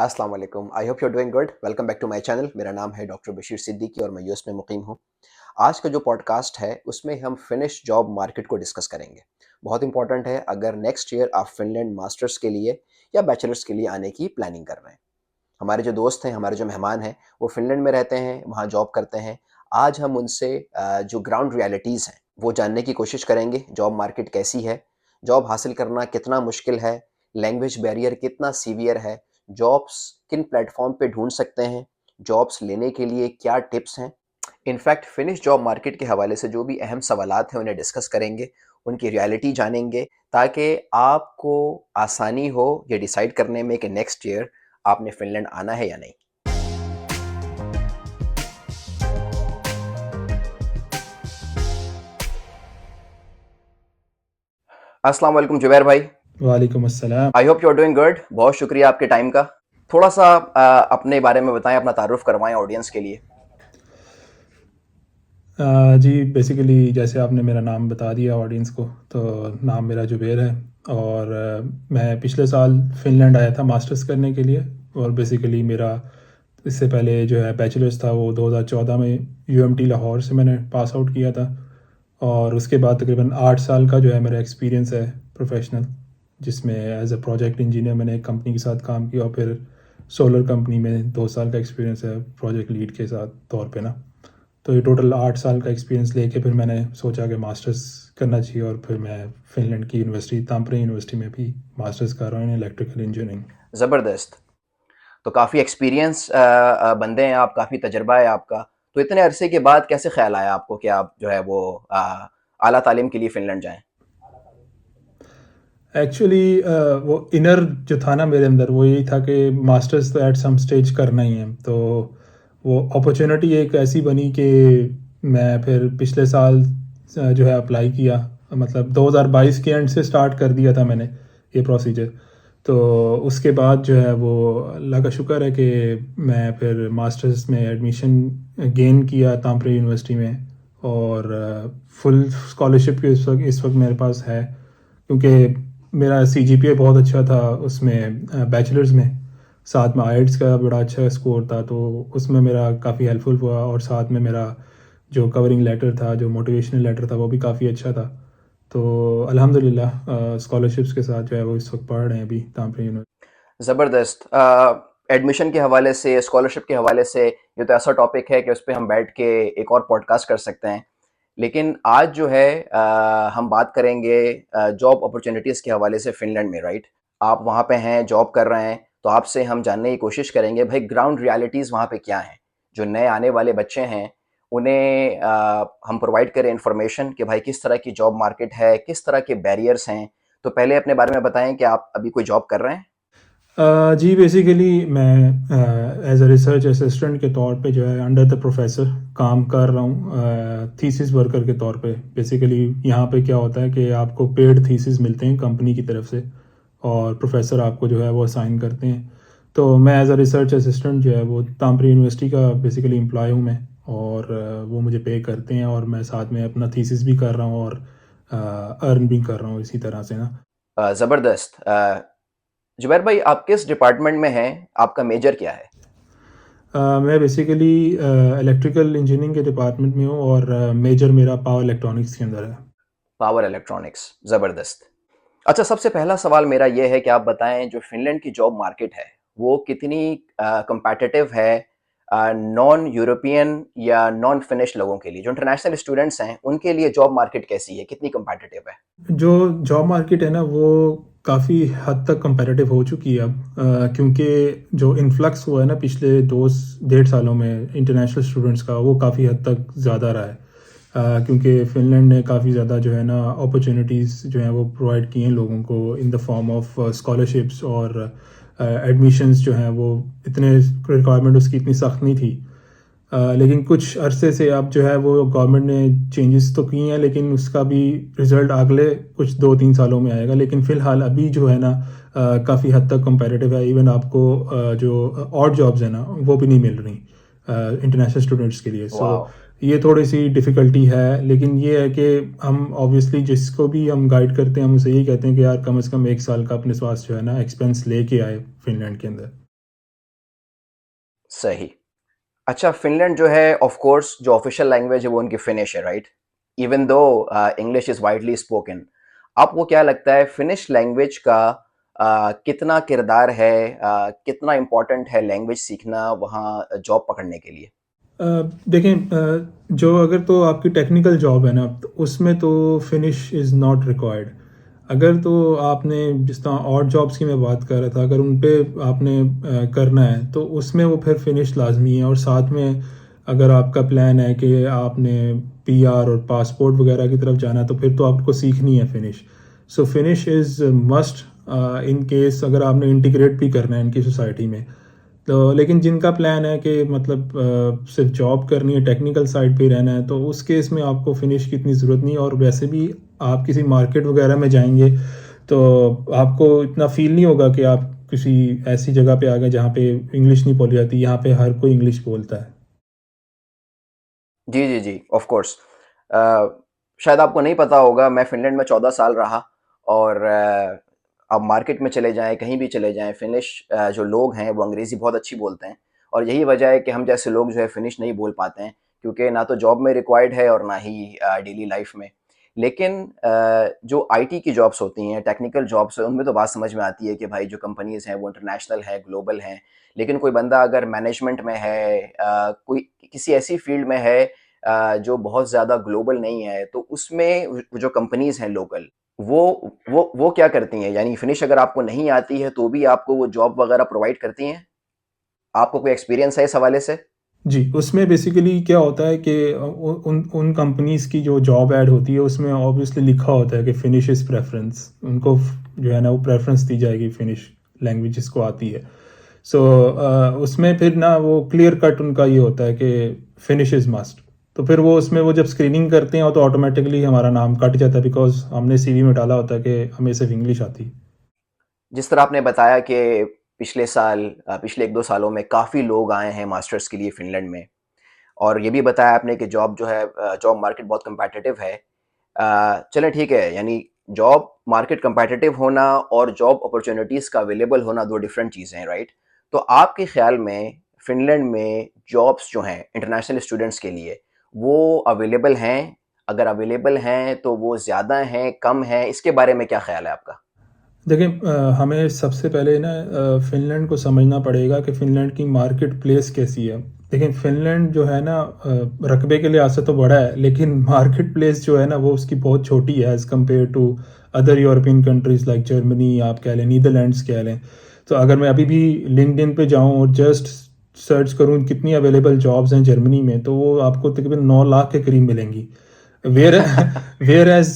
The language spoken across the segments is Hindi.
अस्सलाम वालेकुम। I hope you are doing good. Welcome back to my channel. मेरा नाम है डॉक्टर बशीर सिद्दीकी और मैं यूएस में मुकीम हूँ। आज का जो पॉडकास्ट है उसमें हम फिनिश जॉब मार्केट को डिस्कस करेंगे। बहुत इंपॉर्टेंट है अगर नेक्स्ट ईयर आप फिनलैंड मास्टर्स के लिए या बैचलर्स के लिए आने की प्लानिंग कर रहे हैं। हमारे जो दोस्त हैं, हमारे जो मेहमान हैं, वो फिनलैंड में रहते हैं, वहाँ जॉब करते हैं। आज हम उनसे जो ग्राउंड रियलिटीज़ हैं वो जानने की कोशिश करेंगे। जॉब मार्केट कैसी है, जॉब हासिल करना कितना मुश्किल है, लैंग्वेज बैरियर कितना सीवियर है, जॉब्स किन प्लेटफॉर्म पे ढूंढ सकते हैं, जॉब्स लेने के लिए क्या टिप्स हैं। इनफैक्ट फिनिश जॉब मार्केट के हवाले से जो भी अहम सवालात हैं उन्हें डिस्कस करेंगे, उनकी रियलिटी जानेंगे, ताकि आपको आसानी हो ये डिसाइड करने में कि नेक्स्ट ईयर आपने फिनलैंड आना है या नहीं। अस्सलाम वालेकुम जुबैर भाई। वालेकुम अस्सलाम। I hope you are doing good. बहुत शुक्रिया आपके टाइम का। थोड़ा सा अपने बारे में बताएं, अपना तारुफ करवाएं ऑडियंस के लिए। जी बेसिकली जैसे आपने मेरा नाम बता दिया ऑडियंस को, तो नाम मेरा जुबैर है और मैं पिछले साल फ़िनलैंड आया था मास्टर्स करने के लिए। और बेसिकली मेरा इससे पहले जो है बैचलर्स था वो 2014 में यूएमटी लाहौर से मैंने पास आउट किया था। और उसके बाद तकरीबन 8 साल का जो है मेरा एक्सपीरियंस है प्रोफेशनल, जिसमें एज अ प्रोजेक्ट इंजीनियर मैंने एक कंपनी के साथ काम किया और फिर सोलर कंपनी में 2 साल का एक्सपीरियंस है प्रोजेक्ट लीड के साथ तौर पे ना। तो ये टोटल 8 साल का एक्सपीरियंस लेके फिर मैंने सोचा कि मास्टर्स करना चाहिए और फिर मैं फ़िनलैंड की यूनिवर्सिटी ताम्परे यूनिवर्सिटी में भी मास्टर्स कर रहा हूँ इन इलेक्ट्रिकल इंजीनियरिंग। ज़बरदस्त। तो काफ़ी एक्सपीरियंस बंदे हैं आप, काफ़ी तजर्बा है आपका। तो इतने अरसे के बाद कैसे ख्याल आया आपको कि आप जो है वो आला तालीम के लिए फ़िनलैंड जाएं? एक्चुअली वो इनर जो था ना मेरे अंदर वो यही था कि मास्टर्स तो एट सम स्टेज करना ही है। तो वो अपॉर्चुनिटी एक ऐसी बनी कि मैं फिर पिछले साल जो है अप्लाई किया। मतलब 2022 के एंड से स्टार्ट कर दिया था मैंने ये प्रोसीजर। तो उसके बाद जो है वो अल्लाह का शुक्र है कि मैं फिर मास्टर्स में एडमिशन गेन किया ताम्परे यूनिवर्सिटी में। और फुल स्कॉलरशिप इस वक्त मेरे पास है, क्योंकि मेरा सीजीपीए बहुत अच्छा था उसमें बैचलर्स में। साथ में आईएलटीएस का बड़ा अच्छा स्कोर था, तो उसमें मेरा काफ़ी हेल्पफुल हुआ। और साथ में मेरा जो कवरिंग लेटर था, जो मोटिवेशनल लेटर था, वो भी काफ़ी अच्छा था। तो अल्हम्दुलिल्लाह स्कॉलरशिप्स के साथ जो है वो इस वक्त पढ़ रहे हैं अभी ताम्परे यूनिवर्सिटी। ज़बरदस्त। एडमिशन के हवाले से, स्कॉलरशिप के हवाले से ये तो ऐसा टॉपिक है कि उस पे हम बैठ के एक और पॉडकास्ट कर सकते हैं। लेकिन आज जो है हम बात करेंगे जॉब अपॉर्चुनिटीज़ के हवाले से फ़िनलैंड में, राइट? आप वहाँ पे हैं, जॉब कर रहे हैं, तो आपसे हम जानने की कोशिश करेंगे भाई ग्राउंड रियलिटीज़ वहाँ पे क्या हैं? जो नए आने वाले बच्चे हैं, उन्हें हम प्रोवाइड करें इन्फॉर्मेशन कि भाई किस तरह की जॉब मार्केट है, किस तरह के बैरियर्स हैं। तो पहले अपने बारे में बताएँ कि आप अभी कोई जॉब कर रहे हैं? जी बेसिकली मैं एज अ रिसर्च असिस्टेंट के तौर पे जो है अंडर द प्रोफेसर काम कर रहा हूँ थीसिस वर्कर के तौर पे। बेसिकली यहाँ पे क्या होता है कि आपको पेड थीसिस मिलते हैं कंपनी की तरफ से और प्रोफेसर आपको जो है वो असाइन करते हैं। तो मैं एज अ रिसर्च असिस्टेंट जो है वो ताम्परे यूनिवर्सिटी का बेसिकली एम्प्लॉय हूँ मैं। और वो मुझे पे करते हैं और मैं साथ में अपना थीसिस भी कर रहा हूँ और अर्न भी कर रहा हूँ इसी तरह से ना। ज़बरदस्त। जुबैर भाई, आप किस डिपार्टमेंट में हैं? आपका मेजर क्या है? मैं बेसिकली इलेक्ट्रिकल इंजीनियरिंग के डिपार्टमेंट में हूँ और मेजर मेरा पावर इलेक्ट्रॉनिक्स के अंदर है। Power electronics. ज़बरदस्त। अच्छा, सबसे पहला सवाल मेरा ये है कि आप बताएं जो फिनलैंड की जॉब मार्केट है वो कितनी कंपेटिटिव है नॉन यूरोपियन या नॉन फिनिश लोगों के लिए, जो इंटरनेशनल स्टूडेंट्स हैं उनके लिए जॉब मार्केट कैसी है, कितनी कंपेटिटिव है? जो जॉब मार्केट है ना वो काफ़ी हद तक कंपेरेटिव हो चुकी है अब, क्योंकि जो इन्फ्लक्स हुआ है ना पिछले 2 डेढ़ सालों में इंटरनेशनल स्टूडेंट्स का, वो काफ़ी हद तक ज़्यादा रहा है। क्योंकि फिनलैंड ने काफ़ी ज़्यादा जो है ना अपॉर्चुनिटीज़ जो हैं वो प्रोवाइड की हैं लोगों को in the form of scholarships. और एडमिशन्स जो हैं वो इतने रिक्वायरमेंट उसकी इतनी सख्त नहीं थी। लेकिन कुछ अरसे से अब जो है वो गवर्नमेंट ने चेंजेस तो किए हैं, लेकिन उसका भी रिज़ल्ट अगले कुछ 2-3 सालों में आएगा। लेकिन फ़िलहाल अभी जो है ना काफ़ी हद तक कंपैरेटिव है। इवन आपको जो ऑड जॉब्स हैं ना वो भी नहीं मिल रही इंटरनेशनल स्टूडेंट्स के लिए। सो वाह। ये थोड़ी सी डिफ़िकल्टी है। लेकिन ये है कि हम ऑब्वियसली जिसको भी हम गाइड करते हैं हम उसे यही कहते हैं कि यार कम से कम 1 साल का अपने पास जो है ना एक्सपेंस लेके आए फ़िनलैंड के अंदर। सही। अच्छा, फ़िनलैंड जो है ऑफ़ कोर्स जो ऑफ़िशियल लैंग्वेज है वो उनकी फ़िनिश है, right? Even though English is widely spoken. आपको क्या लगता है फ़िनिश लैंग्वेज का कितना किरदार है, कितना इम्पोर्टेंट है लैंग्वेज सीखना वहाँ जॉब पकड़ने के लिए? अ, देखें, जो अगर तो आपकी टेक्निकल जॉब है ना, तो उसमें तो फिनिश इज़ नॉट रिक्वायर्ड। अगर तो आपने जिस तरह और जॉब्स की मैं बात कर रहा था, अगर उन पे आपने करना है तो उसमें वो फिर फिनिश लाजमी है। और साथ में अगर आपका प्लान है कि आपने पीआर और पासपोर्ट वगैरह की तरफ जाना है, तो फिर तो आपको सीखनी है finish. So finish is must in case अगर आपने इंटीग्रेट भी करना है इनकी सोसाइटी में। तो लेकिन जिनका प्लान है कि मतलब सिर्फ जॉब करनी है, टेक्निकल साइड पे ही रहना है, तो उस केस में आपको फिनिश की इतनी ज़रूरत नहीं है। और वैसे भी आप किसी मार्केट वगैरह में जाएंगे तो आपको इतना फील नहीं होगा कि आप किसी ऐसी जगह पे आ गए जहाँ पे इंग्लिश नहीं बोली जाती। यहाँ पे हर कोई इंग्लिश बोलता है। जी, जी, जी, ऑफ़ कोर्स। शायद आपको नहीं पता होगा, मैं फ़िनलैंड में 14 साल रहा और आप मार्केट में चले जाएँ, कहीं भी चले जाएँ, फ़िनिश जो लोग हैं वो अंग्रेज़ी बहुत अच्छी बोलते हैं और यही वजह है कि हम जैसे लोग जो है फ़िनिश नहीं बोल पाते हैं, क्योंकि ना तो जॉब में रिक्वायर्ड है और ना ही डेली लाइफ़ में। लेकिन जो आईटी की जॉब्स होती हैं, टेक्निकल जॉब्स हैं, उनमें तो बात समझ में आती है कि भाई जो कंपनीज़ हैं वो इंटरनेशनल हैं, ग्लोबल हैं। लेकिन कोई बंदा अगर मैनेजमेंट में है, कोई किसी ऐसी फ़ील्ड में है जो बहुत ज़्यादा ग्लोबल नहीं है, तो उसमें जो कंपनीज़ हैं लोकल, वो क्या करती हैं? यानी फ़िनिश अगर आपको नहीं आती है, तो भी आपको वो जॉब वगैरह प्रोवाइड करती हैं? आपको कोई एक्सपीरियंस है इस हवाले से? जी, उसमें बेसिकली क्या होता है कि उन उन कंपनीज़ की जो जॉब ऐड होती है उसमें ऑब्वियसली लिखा होता है कि फिनिश इज़ प्रेफ़रेंस। उनको जो है ना वो प्रेफ़रेंस दी जाएगी फिनिश लैंग्वेज जिसको आती है। सो उसमें फिर ना वो क्लियर कट उनका ये होता है कि फिनिश इज़ मस्ट। तो फिर वो उसमें वो जब स्क्रीनिंग करते हैं तो ऑटोमेटिकली हमारा नाम कट जाता है, बिकॉज़ हमने सीवी में डाला होता है कि हमें सिर्फ़ इंग्लिश आती है। जिस तरह आपने बताया कि पिछले साल पिछले 1-2 सालों में काफ़ी लोग आए हैं मास्टर्स के लिए फ़िनलैंड में और ये भी बताया आपने कि जॉब जो है जॉब मार्केट बहुत कॉम्पिटिटिव है। चलें ठीक है, यानी जॉब मार्केट कॉम्पिटिटिव होना और जॉब अपॉर्च्युनिटीज़ का अवेलेबल होना 2 डिफरेंट चीज़ें हैं, राइट? तो आपके ख़्याल में फ़िनलैंड में जॉब्स जो हैं इंटरनेशनल स्टूडेंट्स के लिए, वो अवेलेबल हैं? अगर अवेलेबल हैं, तो वो ज़्यादा हैं, कम हैं? इसके बारे में क्या ख़्याल है आपका? देखिए, हमें सबसे पहले ना फ़िनलैंड को समझना पड़ेगा कि फ़िनलैंड की मार्केट प्लेस कैसी है। देखिए, फ़िनलैंड जो है ना रकबे के लिहाज़ से तो बड़ा है, लेकिन मार्केट प्लेस जो है ना वो उसकी बहुत छोटी है as compare to other European countries like Germany आप कह लें, नीदरलैंड्स कह लें। तो अगर मैं अभी भी लिंक्डइन पे जाऊँ और जस्ट सर्च करूँ कितनी अवेलेबल जॉब्स हैं जर्मनी में, तो वो आपको तकरीबन 9 लाख के करीब मिलेंगी। वेयर वेयर एज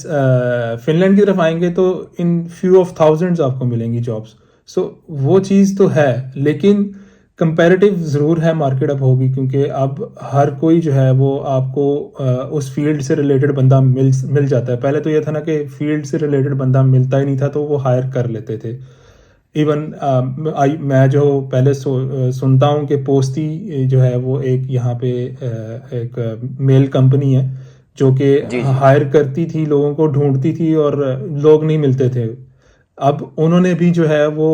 फिनलैंड की तरफ आएंगे तो इन फ्यू ऑफ थाउजेंड्स आपको मिलेंगी जॉब्स। सो वो चीज़ तो है, लेकिन कंपैरेटिव ज़रूर है मार्केट अब होगी, क्योंकि अब हर कोई जो है वो आपको उस फील्ड से रिलेटेड बंदा मिल जाता है। पहले तो ये था ना कि फील्ड से रिलेटेड बंदा मिलता ही नहीं था, तो वो हायर कर लेते थे। इवन मैं जो पहले सुनता हूँ कि पोस्ती जो है वो एक यहाँ पे एक मेल कंपनी है जो कि जी, जी। हायर करती थी, लोगों को ढूंढती थी और लोग नहीं मिलते थे। अब उन्होंने भी जो है वो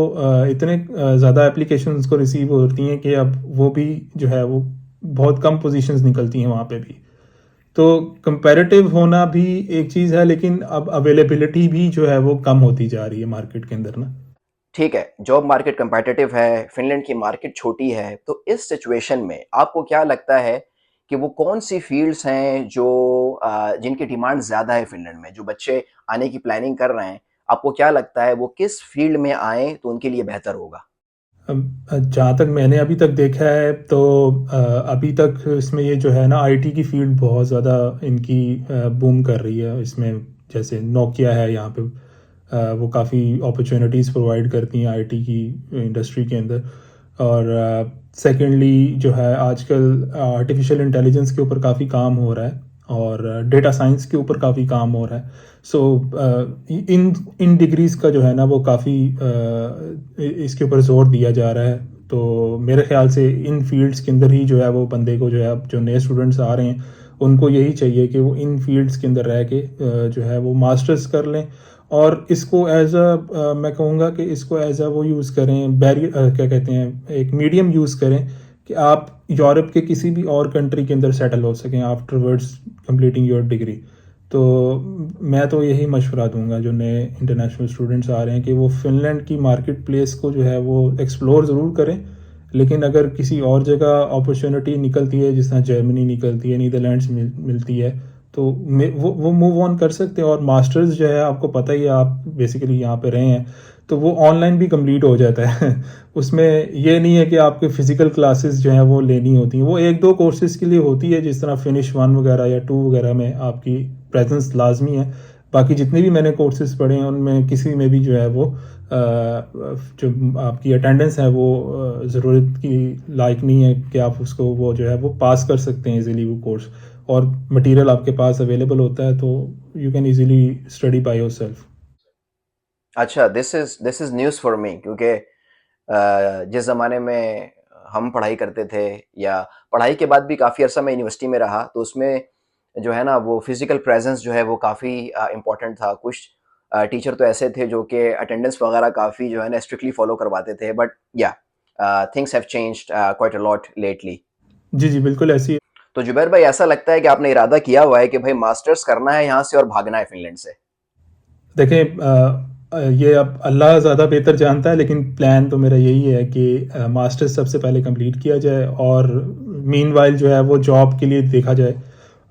इतने ज़्यादा एप्लीकेशंस को रिसीव होती हैं कि अब वो भी जो है वो बहुत कम पोजीशंस निकलती हैं वहाँ पे भी। तो कंपैरेटिव होना भी एक चीज़ है, लेकिन अब अवेलेबिलिटी भी जो है वो कम होती जा रही है मार्केट के अंदर ना। ठीक है, जॉब मार्केट कॉम्पिटिटिव है, फ़िनलैंड की मार्केट छोटी है, तो इस सिचुएशन में आपको क्या लगता है कि वो कौन-सी फ़ील्ड्स हैं जो जिनकी डिमांड ज़्यादा है फ़िनलैंड में? जो बच्चे आने की प्लानिंग कर रहे हैं, आपको क्या लगता है वो किस फ़ील्ड में आएँ तो उनके लिए बेहतर होगा? जहाँ तक मैंने अभी तक देखा है तो अभी तक इसमें ये जो है ना आईटी की फील्ड बहुत ज़्यादा इनकी बूम कर रही है इसमें। जैसे नोकिया है यहाँ पे, वो काफ़ी अपॉर्चुनिटीज़ प्रोवाइड करती हैं आईटी की इंडस्ट्री के अंदर। और सेकेंडली जो है आजकल आर्टिफिशियल इंटेलिजेंस के ऊपर काफ़ी काम हो रहा है और डेटा साइंस के ऊपर काफ़ी काम हो रहा है। सो इन इन डिग्रीज़ का जो है ना वो काफ़ी इसके ऊपर जोर दिया जा रहा है। तो मेरे ख्याल से इन फील्ड्स के अंदर ही जो है वो बंदे को जो है, अब जो नए स्टूडेंट्स आ रहे हैं उनको यही चाहिए कि वो इन फील्ड्स के अंदर रह के जो है वो मास्टर्स कर लें। और इसको एज मैं कहूँगा कि इसको एज वो यूज़ करें, बैरियर क्या कहते हैं, एक मीडियम यूज़ करें कि आप यूरोप के किसी भी और कंट्री के अंदर सेटल हो सकें आफ्टरवर्ड्स कंप्लीटिंग योर डिग्री। तो मैं तो यही मशवरा दूंगा जो नए इंटरनेशनल स्टूडेंट्स आ रहे हैं कि वो फ़िनलैंड की मार्केट प्लेस को जो है वो एक्सप्लोर ज़रूर करें, लेकिन अगर किसी और जगह अपॉर्चुनिटी निकलती है जिस तरह जर्मनी निकलती है, नीदरलैंड्स मिलती है, तो वो मूव ऑन कर सकते हैं। और मास्टर्स जो है आपको पता ही है, आप बेसिकली यहाँ पे रहे हैं, तो वो ऑनलाइन भी कंप्लीट हो जाता है उसमें ये नहीं है कि आपके फिजिकल क्लासेस जो हैं वो लेनी होती हैं। वो एक दो कोर्सेज़ के लिए होती है, जिस तरह फिनिश वन वगैरह या टू वगैरह में आपकी प्रेजेंस लाजमी है। बाकी जितने भी मैंने कोर्सेज पढ़े हैं उनमें किसी में भी जो है वो जो आपकी अटेंडेंस है वो ज़रूरत की लायक नहीं है कि आप उसको वो जो है वो पास कर सकते हैं इजीली वो कोर्स। और मटेरियल आपके पास अवेलेबल होता है, तो you can easily study by yourself. अच्छा, this is news for me, क्योंकि जिस ज़माने में हम पढ़ाई करते थे या पढ़ाई के बाद भी काफ़ी अर्सा मैं यूनिवर्सिटी में रहा, तो उसमें जो है ना वो फिज़िकल प्रेज़ेंस जो है वो काफ़ी इम्पोर्टेंट था। कुछ टीचर तो ऐसे थे जो कि अटेंडेंस वगैरह काफ़ी जो है ना स्ट्रिक्टली फ़ॉलो करवाते थे, बट या things have changed quite a lot lately. जी, जी, बिल्कुल ऐसी। तो जुबैर भाई, ऐसा लगता है कि आपने इरादा किया हुआ है कि भाई मास्टर्स करना है यहाँ से और भागना है फ़िनलैंड से? देखिए, ये अब अल्लाह ज़्यादा बेहतर जानता है, लेकिन प्लान तो मेरा यही है कि मास्टर्स सबसे पहले कंप्लीट किया जाए और मीनवाइल जो है वो जॉब के लिए देखा जाए।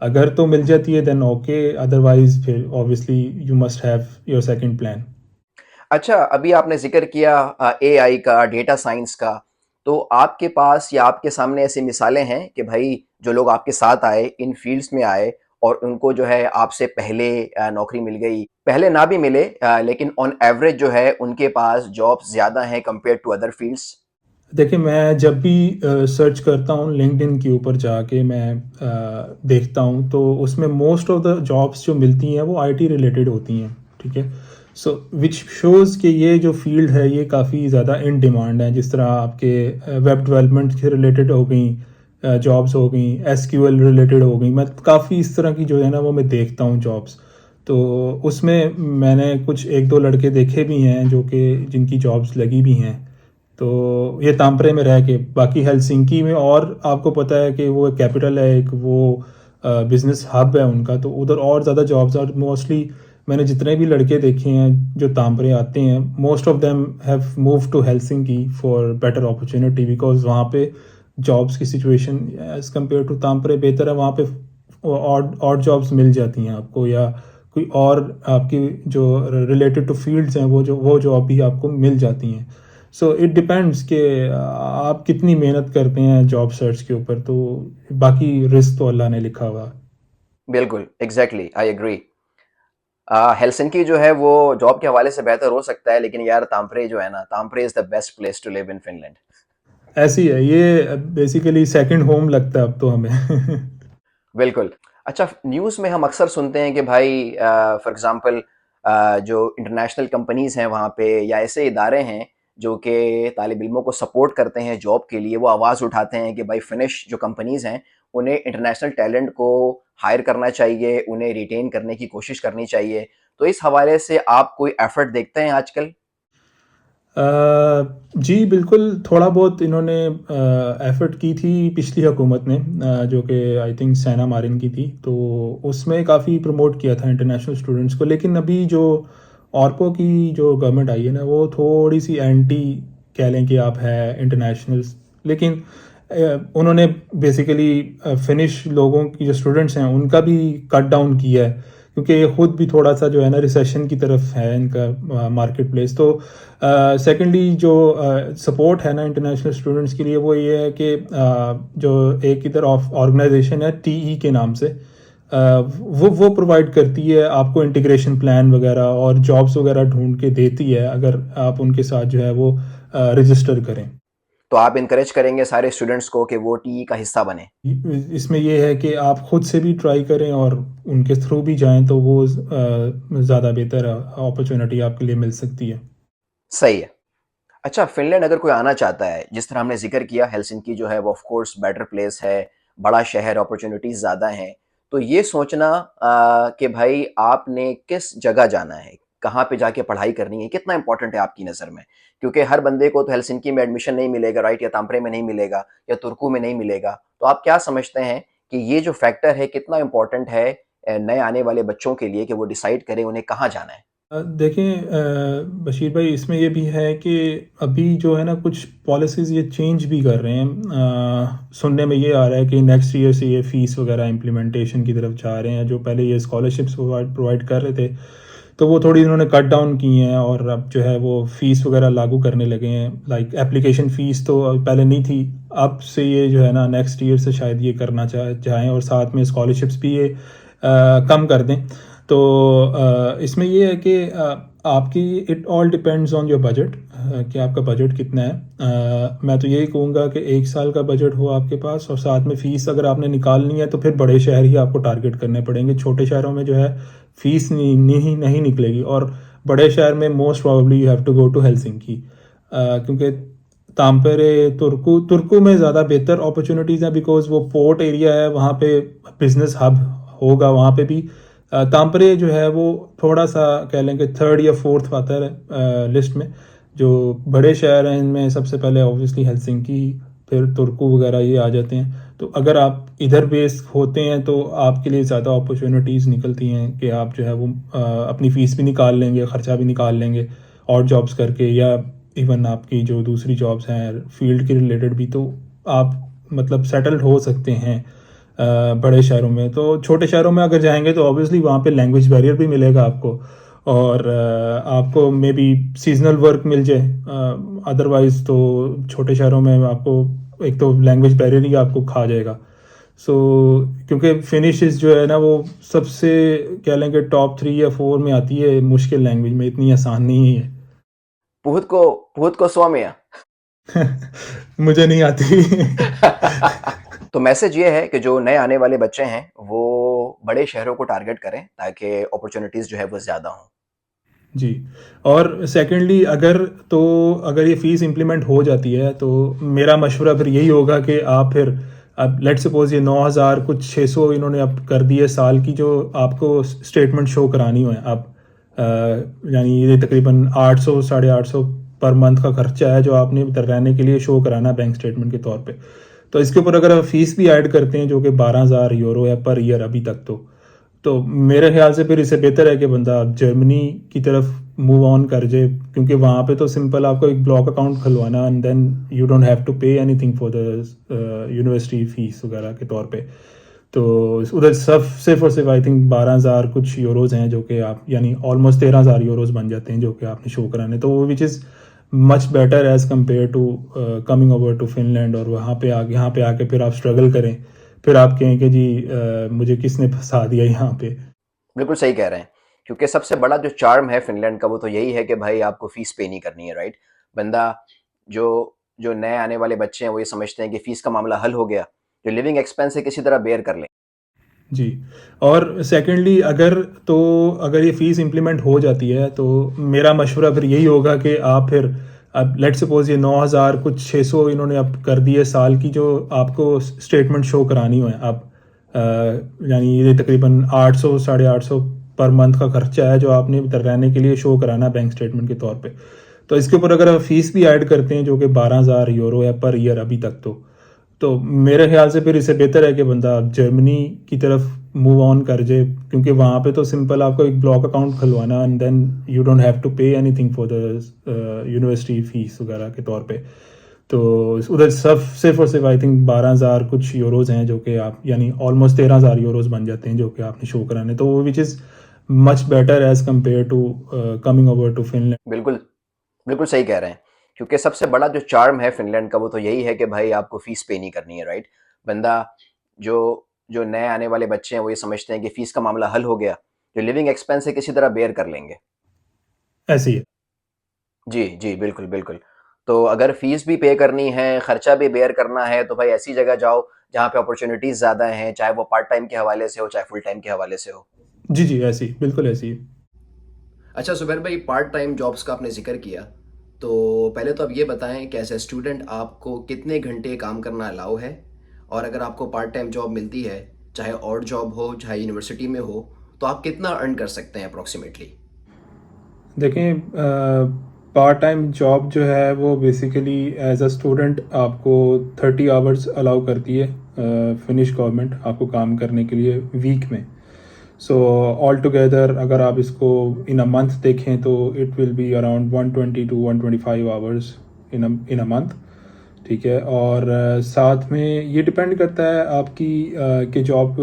अगर तो मिल जाती है देन ओके, अदरवाइज़ फिर obviously you must have your second plan. अच्छा, अभी आपने ज़िक्र किया एआई का, डेटा साइंस का, तो आपके पास या आपके सामने ऐसी मिसालें हैं कि भाई जो लोग आपके साथ आए, इन फ़ील्ड्स में आए और उनको जो है आपसे पहले नौकरी मिल गई, पहले ना भी मिले लेकिन ऑन एवरेज जो है उनके पास जॉब्स ज़्यादा हैं कंपेयर्ड टू अदर फ़ील्ड्स? देखिए, मैं जब भी सर्च करता हूँ लिंक्डइन के ऊपर जाके मैं देखता हूँ, तो उसमें मोस्ट ऑफ द जॉब्स जो मिलती हैं वो आईटी रिलेटेड होती हैं, ठीक है? सो विच शोज़ कि ये जो फ़ील्ड है ये काफ़ी ज़्यादा इन डिमांड है। जिस तरह आपके वेब डेवलपमेंट से रिलेटेड हो गई जॉब्स हो गई, एसक्यूएल रिलेटेड हो गई। मैं काफ़ी इस तरह की जो है ना वो मैं देखता हूँ जॉब्स। तो उसमें मैंने कुछ 1-2 लड़के देखे भी हैं जो कि जिनकी जॉब्स लगी भी हैं। तो ये तांपरे में रह के, बाकी हेलसिंकी में, और आपको पता है कि वो कैपिटल है एक, वो बिजनेस हब है उनका, तो उधर और ज़्यादा जॉब्स। और मोस्टली मैंने जितने भी लड़के देखे हैं जो तांपरे आते हैं, most of them have move to Helsinki for better opportunity, because वहाँ पे जॉब्स की situation as compare to Tampere बेहतर है। वहाँ पे और जॉब्स मिल जाती हैं आपको, या कोई और आपकी जो रिलेटेड टू फील्ड्स हैं वो जॉब भी आपको मिल जाती हैं। सो इट डिपेंड्स कि आप कितनी मेहनत करते हैं जॉब सर्च के ऊपर। तो बाकी रिस्क तो अल्लाह ने लिखा हुआ। बिल्कुल, एग्ज़ैक्टली, आई एग्री। हेलसिंकी जो है वो जॉब के हवाले से बेहतर हो सकता है, लेकिन यार तांपरे जो है ना, Tampere is the best place to live in Finland. ऐसी है ये, बेसिकली सेकंड होम लगता है अब तो हमें बिल्कुल। अच्छा, न्यूज़ में हम अक्सर सुनते हैं कि भाई फॉर एग्ज़ाम्पल जो इंटरनेशनल कंपनीज़ हैं वहाँ पे या ऐसे इदारे हैं जो कि तालिब इल्मों को सपोर्ट करते हैं जॉब के लिए, वो आवाज़ उठाते हैं कि भाई फ़िनिश जो कंपनीज़ हैं, उन्हें इंटरनेशनल टैलेंट को हायर करना चाहिए, उन्हें रिटेन करने की कोशिश करनी चाहिए। तो इस हवाले से आप कोई एफ़र्ट देखते हैं आजकल? जी, बिल्कुल, थोड़ा बहुत इन्होंने एफ़र्ट की थी पिछली हुकूमत ने, जो कि आई थिंक सैना मारिन की थी, तो उसमें काफ़ी प्रमोट किया था इंटरनेशनल स्टूडेंट्स को। लेकिन अभी जो ऑरपो की जो गवर्नमेंट आई है ना, वो थोड़ी-सी एंटी कह लें कि आप है इंटरनेशनल्स। लेकिन उन्होंने बेसिकली फ़िनिश लोगों की जो स्टूडेंट्स हैं, उनका भी कट डाउन किया है, क्योंकि ये खुद भी थोड़ा-सा जो है ना रिसेशन की तरफ है इनका मार्केट प्लेस। तो सेकेंडली जो सपोर्ट है ना इंटरनेशनल स्टूडेंट्स के लिए, वो ये है कि जो एक इधर ऑफ ऑर्गेनाइजेशन है टीई के नाम से, वो प्रोवाइड करती है आपको इंटीग्रेशन प्लान वगैरह और जॉब्स वगैरह ढूंढ के देती है, अगर आप उनके साथ जो है वो रजिस्टर करें। तो आप एनकरेज करेंगे सारे स्टूडेंट्स को कि वो टीई का हिस्सा बनें? इसमें ये है कि आप खुद से भी ट्राई करें और उनके थ्रू भी जाएं, तो वो ज़्यादा बेहतर अपॉर्चुनिटी आपके लिए मिल सकती है। सही है। अच्छा, फ़िनलैंड अगर कोई आना चाहता है, जिस तरह हमने ज़िक्र किया हेलसिंकी जो है वो ऑफ़ कोर्स बेटर प्लेस है, बड़ा शहर, अपॉर्च्युनिटीज़ ज़्यादा हैं। तो ये सोचना कि भाई आपने किस जगह जाना है, कहाँ पे जाके पढ़ाई करनी है, कितना इंपॉर्टेंट है आपकी नज़र में? क्योंकि हर बंदे को तो हेलसिंकी में एडमिशन नहीं मिलेगा, राइट? या तांपरे में नहीं मिलेगा या तुर्कू में नहीं मिलेगा। तो आप क्या समझते हैं कि ये जो फैक्टर है कितना इंपॉर्टेंट है नए आने वाले बच्चों के लिए कि वो डिसाइड करें उन्हें कहाँ जाना है? देखें बशीर भाई, इसमें ये भी है कि अभी जो है ना कुछ पॉलिसीज़ ये चेंज भी कर रहे हैं। सुनने में ये आ रहा है कि नेक्स्ट ईयर से ये फ़ीस वगैरह इम्प्लीमेंटेशन की तरफ जा रहे हैं। जो पहले ये स्कॉलरशिप्स प्रोवाइड कर रहे थे, तो वो थोड़ी इन्होंने कट डाउन की हैं और अब जो है वो फ़ीस वगैरह लागू करने लगे हैं। लाइक एप्लीकेशन फ़ीस तो पहले नहीं थी, अब से ये जो है ना नेक्स्ट ईयर से शायद ये करना चाहें और साथ में स्कॉलरशिप्स भी ये कम कर दें। तो इसमें ये है कि आपकी it all depends on your budget, कि आपका बजट कितना है। मैं तो यही कहूँगा कि 1 साल का बजट हो आपके पास और साथ में फ़ीस अगर आपने निकालनी है तो फिर बड़े शहर ही आपको टारगेट करने पड़ेंगे। छोटे शहरों में जो है फ़ीस नहीं निकलेगी, और बड़े शहर में most probably you have to go to Helsinki, क्योंकि तांपेरे तुर्कू में ज़्यादा बेहतर अपॉर्चुनिटीज़ हैं, बिकॉज़ वो पोर्ट एरिया है, वहाँ पे बिज़नेस हब होगा वहाँ पे भी। तांपरे जो है वो थोड़ा सा कह लें कि थर्ड या फोर्थ आता है लिस्ट में। जो बड़े शहर हैं इनमें सबसे पहले ऑब्वियसली हेलसिंकी, फिर तुर्कू वगैरह ये आ जाते हैं। तो अगर आप इधर बेस होते हैं तो आपके लिए ज़्यादा अपॉर्चुनिटीज़ निकलती हैं कि आप जो है वो अपनी फ़ीस भी निकाल लेंगे, ख़र्चा भी निकाल लेंगे और जॉब्स करके, या इवन आपकी जो दूसरी जॉब्स हैं फील्ड के रिलेटेड भी, तो आप मतलब सेटल्ड हो सकते हैं बड़े शहरों में। तो छोटे शहरों में अगर जाएंगे तो ऑब्वियसली वहाँ पे लैंग्वेज बैरियर भी मिलेगा आपको, और आपको मे बी सीजनल वर्क मिल जाए। अदरवाइज़ तो छोटे शहरों में आपको एक तो लैंग्वेज बैरियर ही आपको खा जाएगा। सो क्योंकि फिनिशेस जो है ना वो सबसे कह लें कि टॉप 3 या 4 में आती है मुश्किल लैंग्वेज में, इतनी आसान नहीं है। पुहुत को स्वामिया। मुझे नहीं आती। तो मैसेज ये है कि जो नए आने वाले बच्चे हैं वो बड़े शहरों को टारगेट करें ताकि अपॉर्चुनिटीज़ जो है वो ज़्यादा हों। जी। और सेकेंडली अगर ये फ़ीस इम्प्लीमेंट हो जाती है तो मेरा मशवरा फिर यही होगा कि आप फिर, अब लेट्स सपोज़ ये 9,000 कुछ 600 इन्होंने अब कर दिए साल की, जो आपको स्टेटमेंट शो करानी हो अब, यानी ये तकरीबन 800 साढ़े 800 पर मंथ का खर्चा है जो आपने इधर रहने के लिए शो कराना बैंक स्टेटमेंट के तौर पे। तो इसके ऊपर अगर आप फ़ीस भी ऐड करते हैं जो कि 12,000 यूरो है पर ईयर अभी तक, तो मेरे ख्याल से फिर इससे बेहतर है कि बंदा जर्मनी की तरफ मूव ऑन कर जाए, क्योंकि वहाँ पे तो सिंपल आपको एक ब्लॉक अकाउंट खुलवाना and then you don't have to pay anything for the university fees वगैरह के तौर पे। तो उधर सिर्फ और सिर्फ आई थिंक 12,000 कुछ यूरोज़ हैं जो कि आप, यानी ऑलमोस्ट 13,000 यूरोज़ बन जाते हैं जो कि आपने शो कराने, तो वो which is much better as compare to coming over to Finland, और वहाँ पे यहाँ पे आके फिर आप स्ट्रगल करें, फिर आप कहें कि जी मुझे किसने फंसा दिया यहाँ पे। बिल्कुल सही कह रहे हैं, क्योंकि सबसे बड़ा जो चार्म है फिनलैंड का वो तो यही है कि भाई आपको फीस पे नहीं करनी है, राइट? बंदा जो जो नए आने वाले बच्चे हैं वो ये समझते हैं कि फीस का मामला हल हो गया, जो लिविंग एक्सपेंस है किसी तरह बेयर कर लें। जी। और सेकेंडली अगर ये फ़ीस इम्प्लीमेंट हो जाती है तो मेरा मशवरा फिर यही होगा कि आप फिर, अब लेट्स सपोज़ ये 9,000 कुछ 600 इन्होंने अब कर दिए साल की, जो आपको स्टेटमेंट शो करानी हो अब, यानी ये तकरीबन 800 साढ़े 800 पर मंथ का खर्चा है जो आपने इधर रहने के लिए शो कराना बैंक स्टेटमेंट के तौर पे। तो इसके ऊपर अगर आप फ़ीस भी ऐड करते हैं जो कि 12,000 यूरो है पर ईयर अभी तक, तो मेरे ख्याल से फिर इससे बेहतर है कि बंदा जर्मनी की तरफ मूव ऑन कर जाए, क्योंकि वहाँ पे तो सिंपल आपको एक ब्लॉक अकाउंट खुलवाना and then you don't have to pay anything for the university fees वगैरह के तौर पे। तो उधर सिर्फ और सिर्फ आई थिंक 12,000 कुछ यूरोज़ हैं जो कि आप, यानी ऑलमोस्ट 13,000 यूरोज़ बन जाते हैं जो कि आपने शो कराने, तो वो which is much better as compare to coming over to Finland. बिल्कुल बिल्कुल सही कह रहे हैं, क्योंकि सबसे बड़ा जो चार्म है फिनलैंड का वो तो यही है कि भाई आपको फीस पे नहीं करनी है, राइट? बंदा जो जो नए आने वाले बच्चे हैं वो ये समझते हैं कि फीस का मामला हल हो गया, जो लिविंग एक्सपेंस है किसी तरह बेयर कर लेंगे। ऐसे ही है। जी जी, बिल्कुल बिल्कुल। तो अगर फीस भी पे करनी है, खर्चा भी बेयर करना है, तो भाई ऐसी जगह जाओ जहाँ पे अपॉर्चुनिटीज़ ज़्यादा हैं, चाहे वो पार्ट टाइम के हवाले से हो, चाहे फुल टाइम के हवाले से हो। जी जी, ऐसे ही, बिल्कुल ऐसे ही। अच्छा सुबैर भाई, पार्ट टाइम जॉब्स का आपने जिक्र किया, तो पहले तो आप ये बताएं कि एज ए स्टूडेंट आपको कितने घंटे काम करना अलाउ है, और अगर आपको पार्ट टाइम जॉब मिलती है, चाहे और जॉब हो चाहे यूनिवर्सिटी में हो, तो आप कितना अर्न कर सकते हैं अप्रोक्सीमेटली? देखें, पार्ट टाइम जॉब जो है वो बेसिकली एज अ स्टूडेंट आपको 30 आवर्स अलाउ करती है फिनिश गवर्नमेंट आपको काम करने के लिए वीक में। सो ऑल टुगेदर अगर आप इसको इन अ मंथ देखें तो it will be around 120 to 125 hours in a month. ठीक है, और साथ में ये डिपेंड करता है आपकी कि जॉब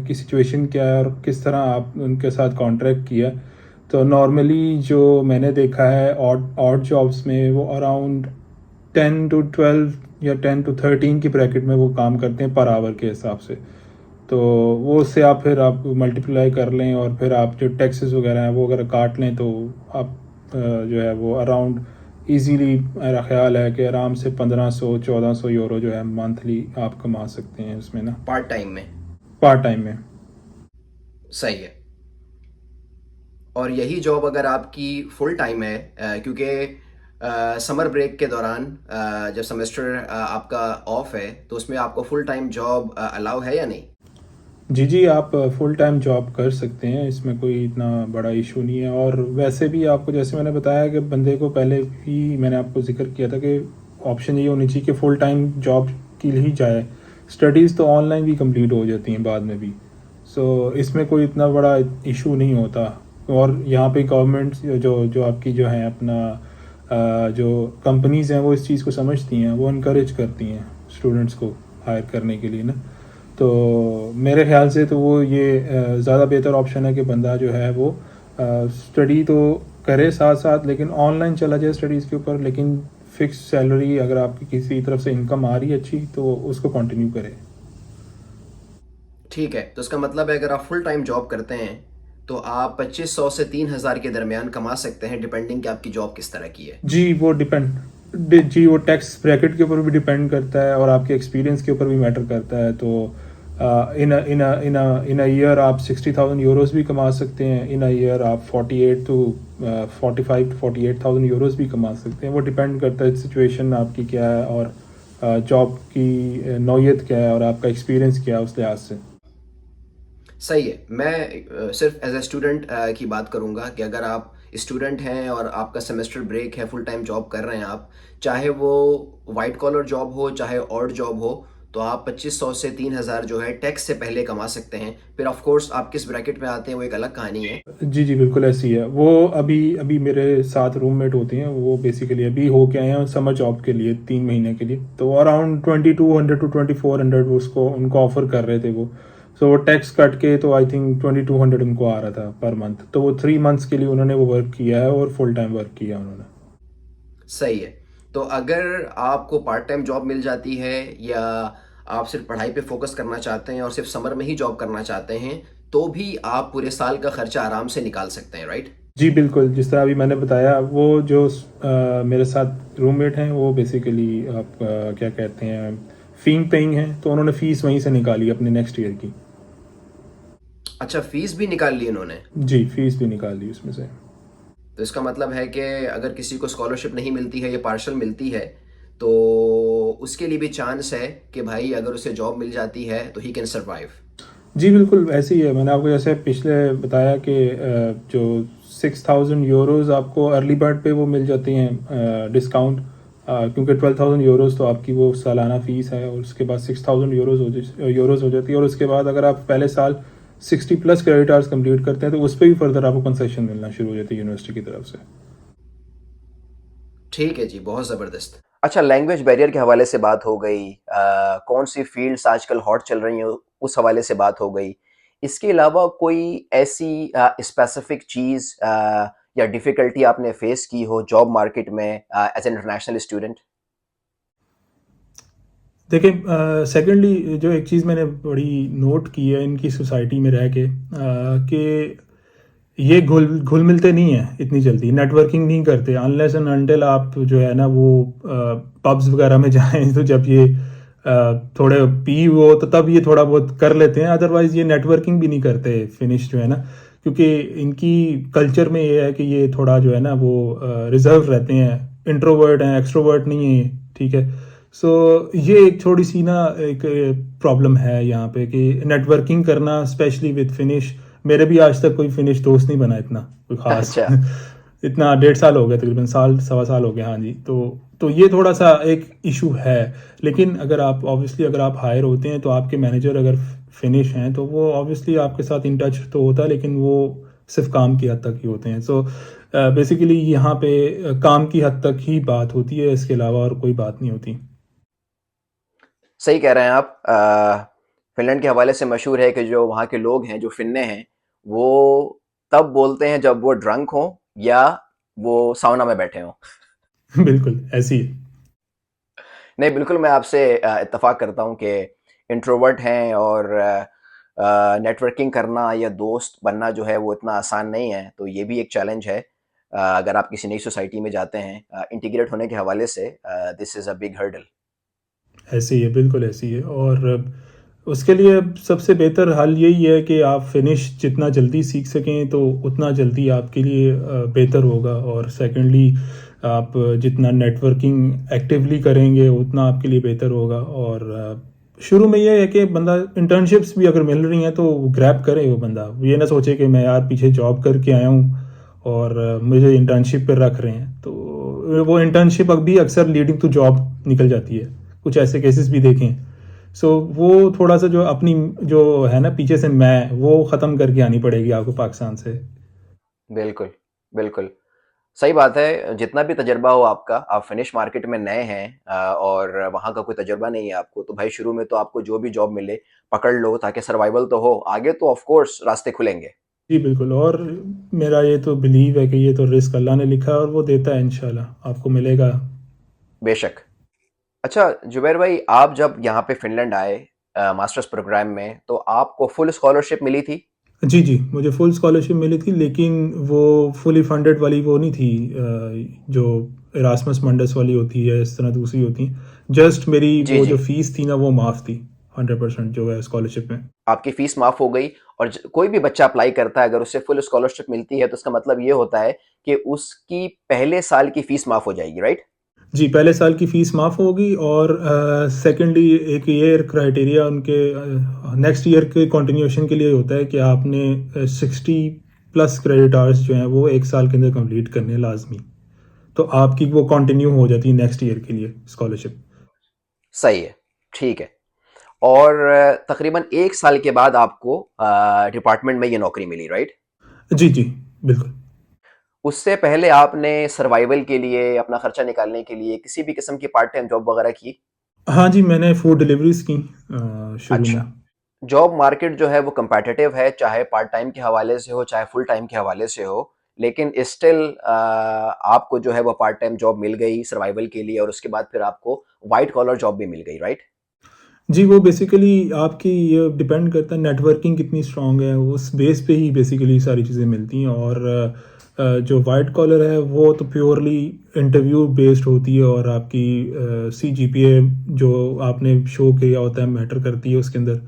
की सिचुएशन क्या है और किस तरह आप उनके साथ कॉन्ट्रैक्ट किया। तो नॉर्मली जो मैंने देखा है ऑड ऑड जॉब्स में वो अराउंड 10 to 12 या 10 to 13 की ब्रैकेट में वो काम करते हैं पर आवर के हिसाब से। तो वो उससे आप फिर आप मल्टीप्लाई कर लें और फिर आप जो टैक्सेस वगैरह हैं वो अगर काट लें तो आप जो है वो अराउंड इजीली मेरा ख्याल है कि आराम से 1500-1400 यूरो जो है मंथली आप कमा सकते हैं उसमें ना, पार्ट टाइम में। पार्ट टाइम में। सही है। और यही जॉब अगर आपकी फुल टाइम है, क्योंकि समर ब्रेक के दौरान जब सेमेस्टर आपका ऑफ है तो उसमें आपको फुल टाइम जॉब अलाउ है या नहीं? जी जी, आप फुल टाइम जॉब कर सकते हैं, इसमें कोई इतना बड़ा इशू नहीं है। और वैसे भी आपको जैसे मैंने बताया कि बंदे को पहले ही मैंने आपको जिक्र किया था कि ऑप्शन ये होनी चाहिए कि फुल टाइम जॉब के लिए ही जाए। स्टडीज़ तो ऑनलाइन भी कंप्लीट हो जाती हैं बाद में भी, सो इसमें कोई इतना बड़ा इशू नहीं होता। और यहाँ पे गवर्नमेंट जो जो आपकी जो है अपना जो कंपनीज़ हैं वो इस चीज़ को समझती हैं, वो इनक्रेज करती हैं स्टूडेंट्स को हायर करने के लिए ना। तो मेरे ख्याल से तो वो ये ज़्यादा बेहतर ऑप्शन है कि बंदा जो है वो स्टडी तो करे साथ साथ लेकिन ऑनलाइन चला जाए स्टडीज़ के ऊपर, लेकिन फिक्स सैलरी अगर आपकी किसी तरफ से इनकम आ रही है अच्छी तो उसको कंटिन्यू करे। ठीक है, तो इसका मतलब है अगर आप फुल टाइम जॉब करते हैं तो आप 2500 से 3000 के दरमियान कमा सकते हैं, डिपेंडिंग कि आपकी जॉब किस तरह की है। जी वो जी वो टैक्स ब्रैकेट के ऊपर भी डिपेंड करता है और आपके एक्सपीरियंस के ऊपर भी मैटर करता है। तो इन अ ईयर आप 60,000 यूरोस भी कमा सकते हैं, इन अ ईयर आप 45 to 48,000 यूरोस भी कमा सकते हैं। वो डिपेंड करता है सिचुएशन आपकी क्या है और जॉब की नौयत क्या है और आपका एक्सपीरियंस क्या है उस लिहाज से। सही है। मैं सिर्फ एज ए स्टूडेंट की बात करूँगा कि अगर आप स्टूडेंट हैं और आपका सेमेस्टर ब्रेक है, फुल टाइम जॉब कर रहे हैं आप, चाहे वो वाइट कॉलर जॉब हो चाहे ऑड जॉब हो, तो आप 2500 से 3000 जो है टैक्स से पहले कमा सकते हैं। फिर ऑफ कोर्स आप किस ब्रैकेट में आते हैं वो एक अलग कहानी है। जी जी, बिल्कुल ऐसी है। वो अभी अभी मेरे साथ रूममेट होते हैं, वो बेसिकली अभी हो के आए हैं समर जॉब के लिए 3 महीने के लिए। तो अराउंड 2200 to 2400 उसको उनको ऑफर कर रहे थे वो। सो वो टैक्स कट के तो आई थिंक 2200 उनको आ रहा था पर मंथ। तो वो 3 मंथ्स के लिए उन्होंने वो वर्क किया है और फुल टाइम वर्क किया उन्होंने। सही है। तो अगर आपको पार्ट टाइम जॉब मिल जाती है या आप सिर्फ पढ़ाई पे फोकस करना चाहते हैं और सिर्फ समर में ही जॉब करना चाहते हैं, तो भी आप पूरे साल का खर्चा आराम से निकाल सकते हैं, राइट? जी बिल्कुल, जिस तरह अभी मैंने बताया वो जो मेरे साथ रूममेट हैं वो बेसिकली आप क्या कहते हैं फीइंग पेइंग हैं, तो उन्होंने फ़ीस वहीं से निकाली अपने नेक्स्ट ईयर की। अच्छा, फीस भी निकाल ली उन्होंने। जी, फ़ीस भी निकाल ली उसमें से। तो इसका मतलब है कि अगर किसी को स्कॉलरशिप नहीं मिलती है या पार्शल मिलती है तो उसके लिए भी चांस है कि भाई अगर उसे जॉब मिल जाती है तो ही कैन सर्वाइव। जी बिल्कुल, ऐसे ही है। मैंने आपको जैसे पिछले बताया कि जो 6,000 यूरोज़ आपको अर्ली बर्ड पे वो मिल जाती हैं डिस्काउंट, क्योंकि 12,000 यूरोज़ तो आपकी वो सालाना फ़ीस है और उसके बाद 6,000 यूरोज़ हो जाती है। और उसके बाद अगर आप पहले साल 60 प्लस क्रेडिट आवर्स कंप्लीट करते हैं तो उस पे भी फर्दर आपको कंसेशन मिलना शुरू हो जाती है यूनिवर्सिटी की तरफ से। ठीक है जी, बहुत ज़बरदस्त। अच्छा, लैंग्वेज बैरियर के हवाले से बात हो गई, कौन सी फील्ड्स आजकल हॉट चल रही हैं उस हवाले से बात हो गई। इसके अलावा कोई ऐसी स्पेसिफिक चीज़ या डिफ़िकल्टी आपने फ़ेस की हो जॉब मार्केट में एज़ एन इंटरनेशनल स्टूडेंट? देखिए, सेकेंडली जो एक चीज़ मैंने बड़ी नोट की है इनकी सोसाइटी में रह के कि ये घुल मिलते नहीं हैं इतनी जल्दी, नेटवर्किंग नहीं करते अनलेस एंड अनटिल आप जो है ना वो पब्स वगैरह में जाएं। तो जब ये थोड़े पी हो तो तब ये थोड़ा बहुत कर लेते हैं, अदरवाइज़ ये नेटवर्किंग भी नहीं करते फिनिश जो है ना, क्योंकि इनकी कल्चर में ये है कि ये थोड़ा जो है ना वो रिजर्व रहते हैं, इंट्रोवर्ट हैं, एक्सट्रोवर्ट नहीं है ये। ठीक है, सो ये एक थोड़ी सी ना एक प्रॉब्लम है यहाँ पे कि नेटवर्किंग करना स्पेशली विद फिनिश। मेरे भी आज तक कोई फिनिश दोस्त नहीं बना इतना कोई खास। अच्छा। इतना 1.5 साल हो गया, तकरीबन साल सवा साल हो गया, हाँ जी। तो ये थोड़ा-सा एक इशू है। लेकिन अगर आप ऑब्वियसली अगर आप हायर होते हैं तो आपके मैनेजर अगर फिनिश हैं तो वो ऑब्वियसली आपके साथ इन टच तो होता है, लेकिन वो सिर्फ़ काम की हद तक ही होते हैं। सो बेसिकली यहाँ पे काम की हद तक ही बात होती है, इसके अलावा और कोई बात नहीं होती। सही कह रहे हैं आप। फ़िनलैंड के हवाले से मशहूर है कि जो वहाँ के लोग हैं, जो फ़िन्ने हैं, वो तब बोलते हैं जब वो ड्रंक हों या वो साउना में बैठे हों। बिल्कुल, ऐसे ही है। नहीं, बिल्कुल मैं आपसे इत्तेफ़ाक करता हूँ कि इंट्रोवर्ट हैं और नेटवर्किंग करना या दोस्त बनना जो है वो इतना आसान नहीं है, तो ये भी एक चैलेंज है। अगर आप किसी नई सोसाइटी में जाते हैं इंटीग्रेट होने के हवाले से this is a big hurdle. ऐसे ही है, बिल्कुल ऐसे ही है। और उसके लिए सबसे बेहतर हल यही है कि आप फिनिश जितना जल्दी सीख सकें तो उतना जल्दी आपके लिए बेहतर होगा। और सेकेंडली आप जितना नेटवर्किंग एक्टिवली करेंगे उतना आपके लिए बेहतर होगा। और शुरू में ये है कि बंदा इंटर्नशिप्स भी अगर मिल रही हैं तो ग्रैब करे वो बंदा, ये ना सोचे कि मैं यार पीछे जॉब करके आया हूँ और मुझे इंटर्नशिप पर रख रहे हैं, तो वो इंटर्नशिप अब भी अक्सर लीडिंग टू जॉब निकल जाती है। कुछ ऐसे केसेस भी देखे हैं। सो वो थोड़ा सा जो अपनी जो है ना पीछे से मैं वो ख़त्म करके आनी पड़ेगी आपको पाकिस्तान से। बिल्कुल, बिल्कुल। सही बात है, जितना भी तजुर्बा हो आपका, आप फ़िनिश मार्केट में नए हैं और वहाँ का कोई तजुर्बा नहीं है आपको, तो भाई शुरू में तो आपको जो भी जॉब मिले, पकड़ लो ताकि सर्वाइवल तो हो, आगे तो ऑफ़ कोर्स रास्ते खुलेंगे। जी बिल्कुल। और मेरा ये तो बिलीव है कि ये तो रिस्क अल्लाह ने लिखा है और वो देता है, इंशाल्लाह आपको मिलेगा। बेशक। अच्छा, जुबैर भाई आप जब यहाँ पे फ़िनलैंड आए मास्टर्स प्रोग्राम में, तो आपको फुल स्कॉलरशिप मिली थी? जी, जी, मुझे फुल स्कॉलरशिप मिली थी, लेकिन वो फुली फंडेड वाली वो नहीं थी, जो इरास्मस मंडस वाली होती है, इस तरह दूसरी होती हैं। जस्ट मेरी जी, वो जो जी। फ़ीस थी ना वो माफ़ थी, 100% जो है स्कॉलरशिप में। आपकी फ़ीस माफ़ हो गई और ज कोई भी बच्चा अप्लाई करता है, अगर उसे फुल स्कॉलरशिप मिलती है, तो इसका मतलब ये होता है कि उसकी पहले साल की फ़ीस माफ़ हो जाएगी, राइट? जी, पहले साल की फ़ीस माफ़ होगी। और सेकेंडली एक ईयर क्राइटेरिया उनके नेक्स्ट ईयर के कंटिन्यूएशन के लिए होता है कि आपने 60 प्लस क्रेडिट आवर्स जो हैं वो 1 साल के अंदर कंप्लीट करने हैं लाज़मी। तो आपकी वो कंटिन्यू हो जाती है नेक्स्ट ईयर के लिए स्कॉलरशिप। सही है, ठीक है। और तकरीबन 1 साल के बाद आपको डिपार्टमेंट में ये नौकरी मिली, राइट? जी, जी, बिल्कुल। उससे पहले आपने सर्वाइवल के लिए, अपना खर्चा निकालने के लिए किसी भी किस्म की पार्ट टाइम जॉब वगैरह की? हाँ जी, मैंने फूड डिलीवरीज़ की शुरू अच्छा। में। जॉब मार्केट जो है वो कम्पेटिटिव है, चाहे पार्ट टाइम के हवाले से हो, चाहे फुल टाइम के हवाले से हो। लेकिन स्टिल आपको जो है वो पार्ट टाइम जॉब मिल गई सर्वाइवल के लिए और उसके बाद फिर आपको व्हाइट कॉलर जॉब भी मिल गई, राइट? जी, वो बेसिकली आपकी ये डिपेंड करता है नेटवर्किंग कितनी स्ट्रॉन्ग है, उस बेस पे ही बेसिकली सारी चीज़ें मिलती हैं। और जो वाइट कॉलर है वो तो प्योरली इंटरव्यू बेस्ड होती है। और आपकी सीजीपीए जो आपने शो किया होता है मैटर करती है उसके अंदर।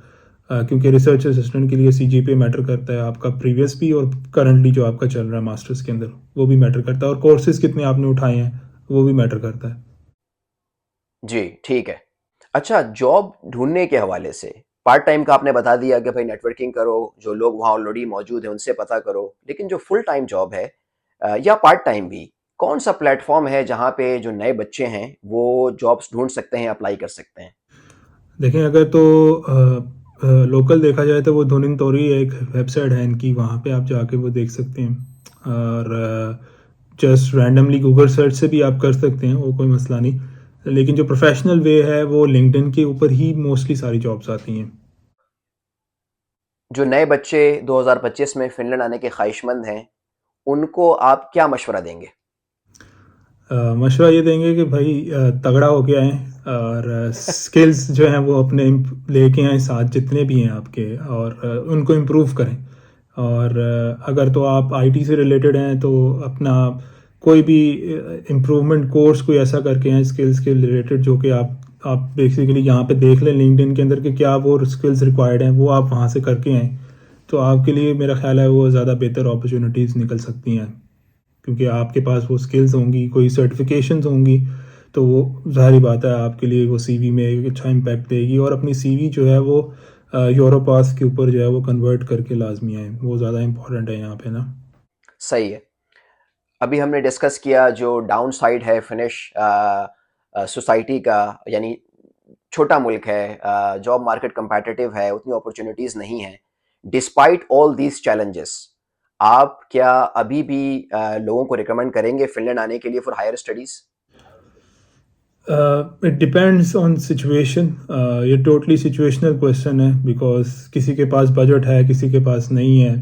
क्योंकि रिसर्च असिस्टेंट के लिए सीजीपीए मैटर करता है, आपका प्रीवियस भी और करंटली जो आपका चल रहा है मास्टर्स के अंदर वो भी मैटर करता है। और कोर्सेज़ कितने आपने उठाए हैं वो भी मैटर करता है। जी, ठीक है। अच्छा, जॉब ढूँढने के हवाले से, पार्ट टाइम का आपने बता दिया कि भाई नेटवर्किंग करो, जो लोग वहाँ ऑलरेडी मौजूद हैं उनसे पता करो। लेकिन जो फुल टाइम जॉब है या पार्ट टाइम भी, कौन-सा प्लेटफ़ॉर्म है जहाँ पे जो नए बच्चे हैं, वो जॉब्स ढूँढ सकते हैं, अप्लाई कर सकते हैं? देखें अगर तो लोकल देखा जाए तो वो धुनिन तोरी एक वेबसाइट है इनकी, वहाँ पे आप जाके वो देख सकते हैं। और जस्ट रैंडमली गूगल सर्च से भी आप कर सकते हैं, वो कोई मसला नहीं। लेकिन जो प्रोफेशनल वे है वो लिंक्डइन के ऊपर ही मोस्टली सारी जॉब्स आती हैं। जो नए बच्चे 2025 में फ़िनलैंड आने के ख़्वाहिशमंद हैं, उनको आप क्या मशवरा देंगे? मशवरा ये देंगे कि भाई तगड़ा होके आएँ और स्किल्स जो हैं वो अपने लेके आएँ साथ जितने भी हैं आपके, और उनको इम्प्रूव करें। और अगर तो आप आईटी से रिलेटेड हैं तो अपना कोई भी इम्प्रूवमेंट कोर्स कोई ऐसा करके आएँ स्किल्स के रिलेटेड, जो कि आप बेसिकली यहाँ पे देख लें लिंक्डइन के अंदर कि क्या वो स्किल्स रिक्वायर्ड हैं, वो आप वहाँ से करके आएँ। तो आपके लिए मेरा ख़्याल है वो ज़्यादा बेहतर अपॉर्चुनिटीज़ निकल सकती हैं। क्योंकि आपके पास वो स्किल्स होंगी, कोई सर्टिफ़िकेशंस होंगी, तो वो ज़ाहिर-सी बात है आपके लिए वो सीवी में एक अच्छा इम्पैक्ट देगी। और अपनी सीवी जो है वो यूरोपास के ऊपर जो है वो कन्वर्ट करके लाज़मी आएँ, वो ज़्यादा इम्पोर्टेंट है यहाँ पे ना। सही है। अभी हमने डिस्कस किया जो डाउन साइड है फिनिश सोसाइटी का, यानी छोटा मुल्क है, जॉब मार्केट competitive है, उतनी अपॉर्चुनिटीज़ नहीं हैं। डिस्पाइट ऑल दीज चैलेंजेस, आप क्या अभी भी लोगों को रिकमेंड करेंगे फिनलैंड आने के लिए for higher studies? It depends on situation. ये टोटली सिचुएशनल क्वेश्चन है, बिकॉज किसी के पास बजट है, किसी के पास नहीं है।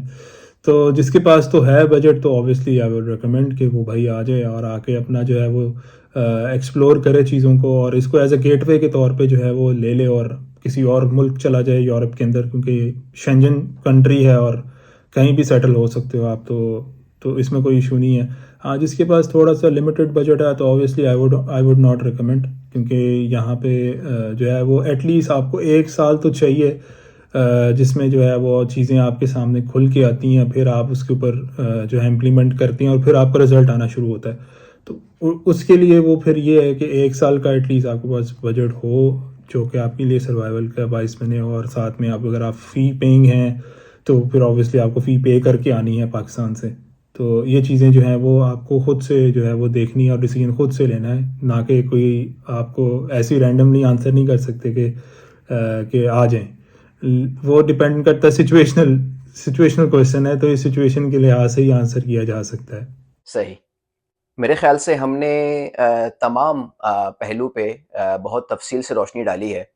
तो जिसके पास तो है बजट, तो ऑब्वियसली आई वुड रिकमेंड कि वो भाई आ जाए और आके अपना जो है वो एक्सप्लोर करे चीज़ों को, और इसको एज अ गेटवे के तौर पे जो है वो ले ले और किसी और मुल्क चला जाए यूरोप के अंदर, क्योंकि शेंजन कंट्री है और कहीं भी सेटल हो सकते हो आप। तो इसमें कोई इशू नहीं है। हाँ, जिसके पास थोड़ा सा लिमिटेड बजट है तो obviously I would not recommend, क्योंकि यहाँ पे जो है वो एटलीस्ट आपको 1 साल तो चाहिए, जिसमें जो है वो चीज़ें आपके सामने खुल के आती हैं, फिर आप उसके ऊपर जो है इम्प्लीमेंट करती हैं और फिर आपका रिजल्ट आना शुरू होता है। तो उसके लिए वो फिर ये है कि 1 साल का एटलीस्ट आपके पास बजट हो, जो कि आपके लिए सर्वाइवल का बाइस बने। और साथ में आप, अगर आप फ़ी पेइंग हैं, तो फिर ऑब्वियसली आपको फ़ी पे करके आनी है पाकिस्तान से। तो ये चीज़ें जो हैं वो आपको खुद से जो है वो देखनी है और डिसीजन खुद से लेना है, ना कि कोई आपको ऐसे रैंडमली आंसर नहीं कर सकते कि आ जाएं। वो डिपेंड करता है, सिचुएशनल क्वेश्चन है, तो इस सिचुएशन के लिहाज से ही आंसर किया जा सकता है। सही। मेरे ख्याल से हमने तमाम पहलू पे बहुत तफसील से रोशनी डाली है।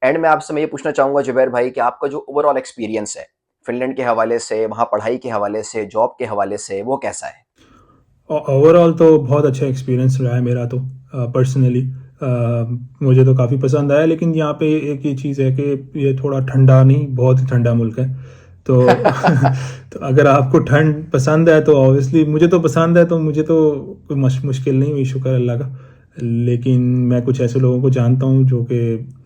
एंड में आपसे मैं ये पूछना चाहूँगा जुबैर भाई कि आपका जो ओवरऑल एक्सपीरियंस है, फ़िनलैंड के हवाले से, वहाँ पढ़ाई के हवाले से, जॉब के हवाले से, वो कैसा है? ओवरऑल तो बहुत अच्छा एक्सपीरियंस रहा है मेरा तो, पर्सनली मुझे तो काफ़ी पसंद आया। लेकिन यहाँ पे एक ये चीज़ है कि ये थोड़ा ठंडा नहीं, बहुत ही ठंडा मुल्क है। तो तो अगर आपको ठंड पसंद है तो ऑब्वियसली, मुझे तो पसंद है, तो मुझे तो कोई मुश्किल नहीं हुई, शुक्र अल्लाह का। लेकिन मैं कुछ ऐसे लोगों को जानता हूँ जो कि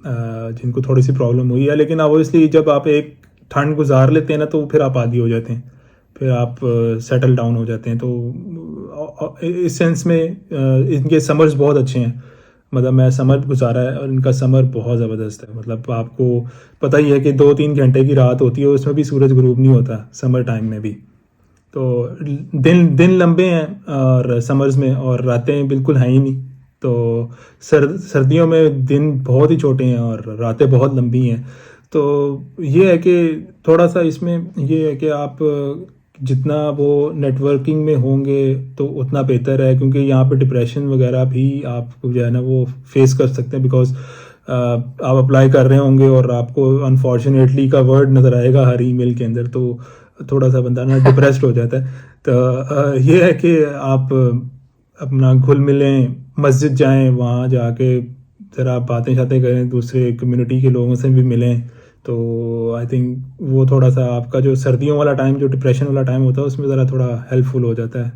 जिनको थोड़ी सी प्रॉब्लम हुई है। लेकिन ऑब्वियसली जब आप एक ठंड गुजार लेते हैं ना, तो फिर आप आदी हो जाते हैं, फिर आप सेटल डाउन हो जाते हैं। तो इस सेंस में इनके समर्स बहुत अच्छे हैं। मतलब मैं समर गुजारा है और इनका समर बहुत ज़बरदस्त है। मतलब आपको पता ही है कि 2-3 घंटे की रात होती है, उसमें भी सूरज ग्रूब नहीं होता समर टाइम में भी। तो दिन दिन लंबे हैं और समर्स में, और रातें बिल्कुल हैं ही नहीं। तो सर्दियों में दिन बहुत ही छोटे हैं और रातें बहुत लंबी हैं। तो ये है कि थोड़ा सा इसमें ये है कि आप जितना वो नेटवर्किंग में होंगे तो उतना बेहतर है, क्योंकि यहाँ पे डिप्रेशन वगैरह भी आप जो है ना वो फेस कर सकते हैं। बिकॉज आप अप्लाई कर रहे होंगे और आपको अनफॉर्चुनेटली का वर्ड नज़र आएगा हर ईमेल के अंदर, तो थोड़ा सा बंदा ना डिप्रेस्ड हो जाता है। तो ये है कि आप अपना घुल मिलें, मस्जिद जाएं, वहाँ जाके ज़रा बातें शातें करें, दूसरे कम्युनिटी के लोगों से भी मिलें। तो आई थिंक वो थोड़ा सा आपका जो सर्दियों वाला टाइम, जो डिप्रेशन वाला टाइम होता है, उसमें ज़रा थोड़ा हेल्पफुल हो जाता है।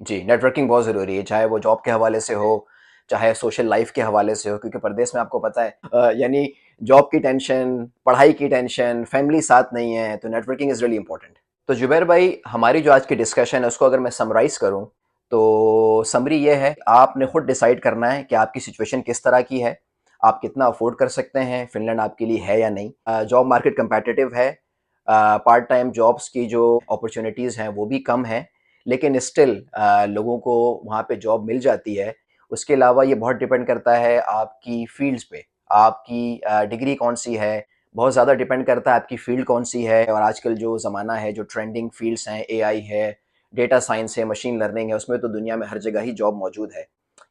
जी, नेटवर्किंग बहुत ज़रूरी है, चाहे वो जॉब के हवाले से हो, चाहे सोशल लाइफ़ के हवाले से हो, क्योंकि परदेस में आपको पता है यानी जॉब की टेंशन, पढ़ाई की टेंशन, फैमिली साथ नहीं है, तो नेटवर्किंग इज़ रियली इम्पोर्टेंट। तो जुबैर भाई, हमारी जो आज की डिस्कशन है, उसको अगर मैं समराइज़ करूँ, तो समरी ये है, आपने खुद डिसाइड करना है कि आपकी सिचुएशन किस तरह की है, आप कितना अफ़ोर्ड कर सकते हैं, फ़िनलैंड आपके लिए है या नहीं। जॉब मार्केट कम्पेटिटिव है, पार्ट टाइम जॉब्स की जो अपॉर्च्युनिटीज़ हैं, वो भी कम हैं, लेकिन स्टिल लोगों को वहाँ पे जॉब मिल जाती है। उसके अलावा ये बहुत डिपेंड करता है आपकी फ़ील्ड्स पे, आपकी डिग्री कौन-सी है, बहुत ज़्यादा डिपेंड करता है आपकी फ़ील्ड कौन-सी है। और आजकल जो ज़माना है, जो ट्रेंडिंग फ़ील्ड्स हैं, एआई है, डेटा साइंस है, मशीन लर्निंग है, उसमें तो दुनिया में हर जगह ही जॉब मौजूद है।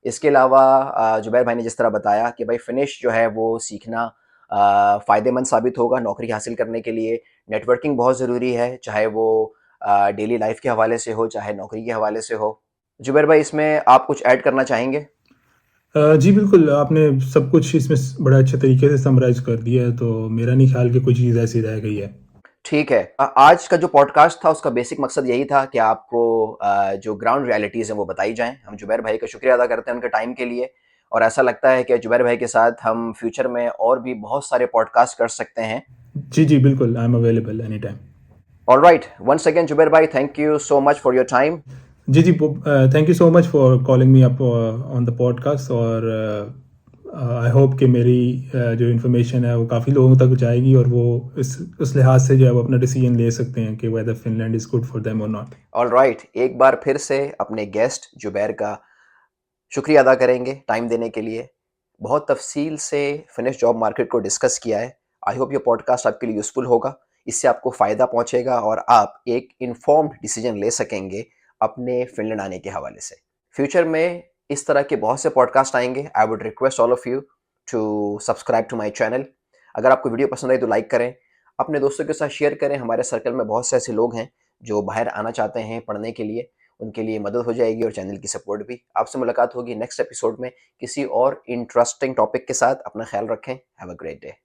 इसके अलावा जुबैर भाई ने जिस तरह बताया कि भाई फ़िनिश जो है वो सीखना फ़ायदेमंद साबित होगा नौकरी हासिल करने के लिए। नेटवर्किंग बहुत ज़रूरी है, चाहे वो डेली लाइफ के हवाले से हो, चाहे नौकरी के हवाले से हो। जुबैर भाई, इसमें आप कुछ ऐड करना चाहेंगे? जी बिल्कुल, आपने सब कुछ इसमें बड़ा अच्छे तरीके से समराइज़ कर दिया है, तो मेरा नहीं ख्याल कि कोई चीज़ ऐसी रह गई है। ठीक है। आज का जो पॉडकास्ट था उसका बेसिक मकसद यही था कि आपको जो ग्राउंड रियलिटीज़ हैं वो बताई जाएँ। हम जुबैर भाई का शुक्रिया अदा करते हैं उनके टाइम के लिए, और ऐसा लगता है कि जुबैर भाई के साथ हम फ्यूचर में और भी बहुत सारे पॉडकास्ट कर सकते हैं। जी, जी, बिल्कुल, I am available any time. Alright, once again Zubair भाई, thank you so much for your time. जी, जी, thank you so much for calling me up on the podcast. और आई होप कि मेरी जो इन्फॉर्मेशन है वो काफ़ी लोगों तक जाएगी और वो इस उस लिहाज से जो है वो अपना डिसीजन ले सकते हैं कि whether Finland is good for them और नॉट। ऑलराइट, एक बार फिर से अपने गेस्ट जुबैर का शुक्रिया अदा करेंगे टाइम देने के लिए। बहुत तफ़सील से फ़िनिश जॉब मार्केट को डिस्कस किया है। आई होप ये पॉडकास्ट आपके लिए यूज़फुल होगा। इससे आपको फ़ायदा पहुँचेगा और आप एक इन्फॉर्म्ड डिसीजन ले सकेंगे अपने फ़िनलैंड आने के हवाले से। फ्यूचर में इस तरह के बहुत से पॉडकास्ट आएँगे। I would request all of you to subscribe to my channel. अगर आपको वीडियो पसंद आई तो लाइक करें, अपने दोस्तों के साथ शेयर करें। हमारे सर्कल में बहुत से ऐसे लोग हैं जो बाहर आना चाहते हैं पढ़ने के लिए, उनके लिए मदद हो जाएगी और चैनल की सपोर्ट भी। आपसे मुलाकात होगी नेक्स्ट एपिसोड में किसी और इंटरेस्टिंग टॉपिक के साथ। अपना ख्याल रखें। Have a great day.